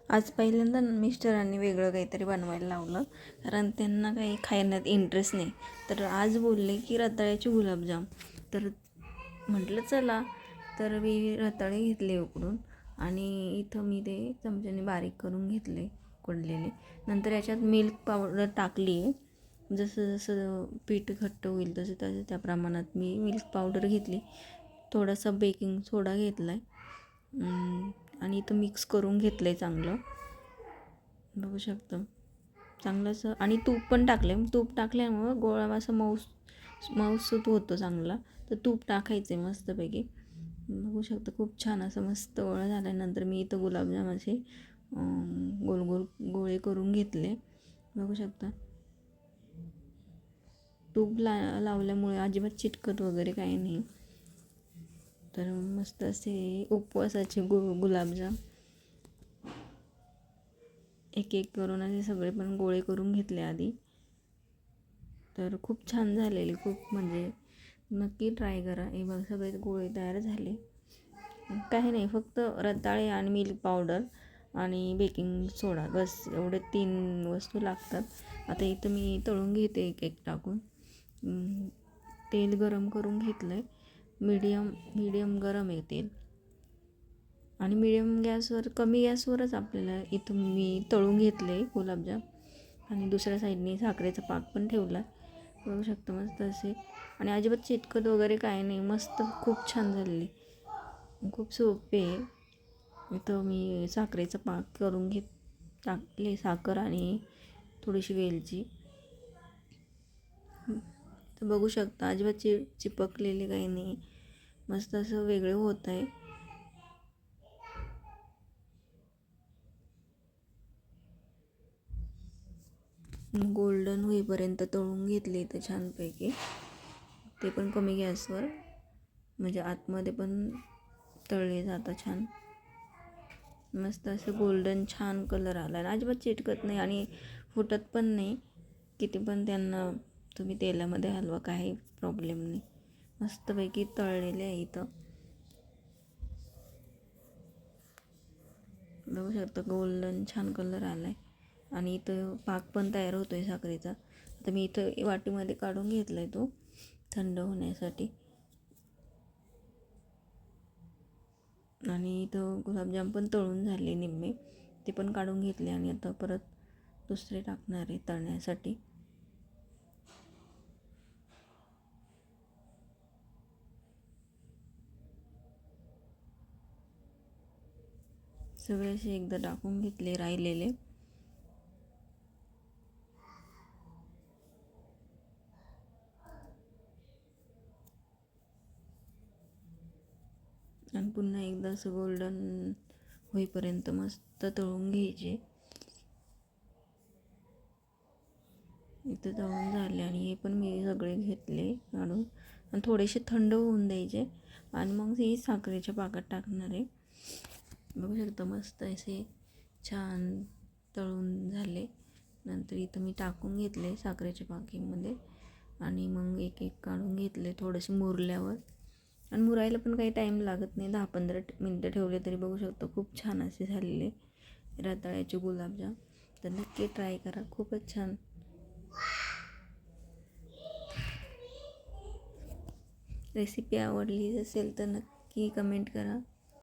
आज पहिल्यांदा मिस्टरांनी वेगळं काहीतरी बनवायला लावलं, कारण त्यांना काही खाण्यात इंटरेस्ट नाही. तर आज बोलले की रताळ्याचे गुलाबजाम. तर म्हटलं चला. तर मी रताळे घेतले उकडून आणि इथं मी ते चमच्याने बारीक करून घेतले उकडलेले. नंतर याच्यात मिल्क पावडर टाकली आहे. जसं जसं पीठ घट्ट होईल तसं तसं त्या प्रमाणात मी मिल्क पावडर घेतली. थोडासा बेकिंग सोडा घेतला आहे आणि इथं मिक्स करून घेतलं आहे चांगलं. बघू शकता चांगलं असं. आणि तूप पण टाकलं. तूप टाकल्यामुळं गोळा असं मऊसूत होतो चांगला. तर तूप टाकायचं आहे मस्तपैकी. बघू शकता खूप छान असं मस्त गोळा झाल्यानंतर मी इथं गुलाबजाम असे गोल गोल गोळे करून घेतले. बघू शकता तूप लावल्यामुळे अजिबात चिटकत वगैरे काही नाही. तर मस्त असे उपवासाचे गुलाबजाम एक एक करून असे सगळे पण गोळे करून घेतले आधी. तर खूप छान झालेले, खूप म्हणजे नक्की ट्राय करा. हे बघ सगळे गोळे तयार झाले. काही नाही, फक्त रताळे आणि मिल्क पावडर आणि बेकिंग सोडा बस एवढे 3 वस्तू लागतात. आता इथं मी तळून घेते एक एक टाकून. तेल गरम करून घेतलं आहे. मीडियम गरम आहे तेल. आणि मिडियम गॅसवर, कमी गॅसवरच आपल्याला इथं मी तळून घेतले गुलाबजाम. आणि दुसऱ्या साईडने साखरेचा पाक पण ठेवला. बघू शकता मस्त असे. आणि अजिबात चिटकत वगैरे काय नाही, मस्त खूप छान झालेली. खूप सोपे आहे. इथं मी साखरेचा पाक करून टाकले, साखर आणि थोडीशी वेलची. तर बघू शकता अजिबात चिपकलेले काही नाही, मस्त असं वेगळं होत आहे. गोल्डन होईपर्यंत तळून घेतले तर छानपैकी. ते पण कमी गॅसवर, म्हणजे आतमध्ये पण तळले जातं छान. मस्त असं गोल्डन छान कलर आला आणि अजिबात चिटकत नाही आणि फुटत पण नाही. किती पण त्यांना तुम्ही तेलामध्ये हलवा, काही प्रॉब्लेम नाही. मस्तपैकी तळलेले आहे इथं. बघू शकता गोल्डन छान कलर आला आहे. आणि इथं पाक पण तयार होतो आहे साखरेचा. आता मी इथं वाटीमध्ये काढून घेतला आहे तो थंड होण्यासाठी. आणि इथं गुलाबजाम पण तळून झाले निम्मे, ते पण काढून घेतले आणि आता परत दुसरे टाकणार आहे तळण्यासाठी. सगळे असे एकदा टाकून घेतले राहिलेले. आणि पुन्हा एकदा असं गोल्डन होईपर्यंत मस्त तळून घ्यायचे. इथं तळून झाले आणि हे पण मी सगळे घेतले काढून आणि थोडेसे थंड होऊन द्यायचे. आणि मग हे साखरेच्या पाकात टाकणार आहे. बघू शकता मस्त असे छान तळून झाले. नंतर इथं मी टाकून घेतले साखरेच्या पाकीमध्ये आणि मग एक एक काढून घेतले थोडेसे मुरल्यावर. आणि मुरायला पण काही टाईम लागत नाही, 10-15 मिनटं ठेवले तरी बघू शकतो खूप छान असे झालेले रताळ्याचे गुलाबजाम. तर नक्की ट्राय करा, खूपच छान. रेसिपी आवडली असेल तर नक्की कमेंट करा.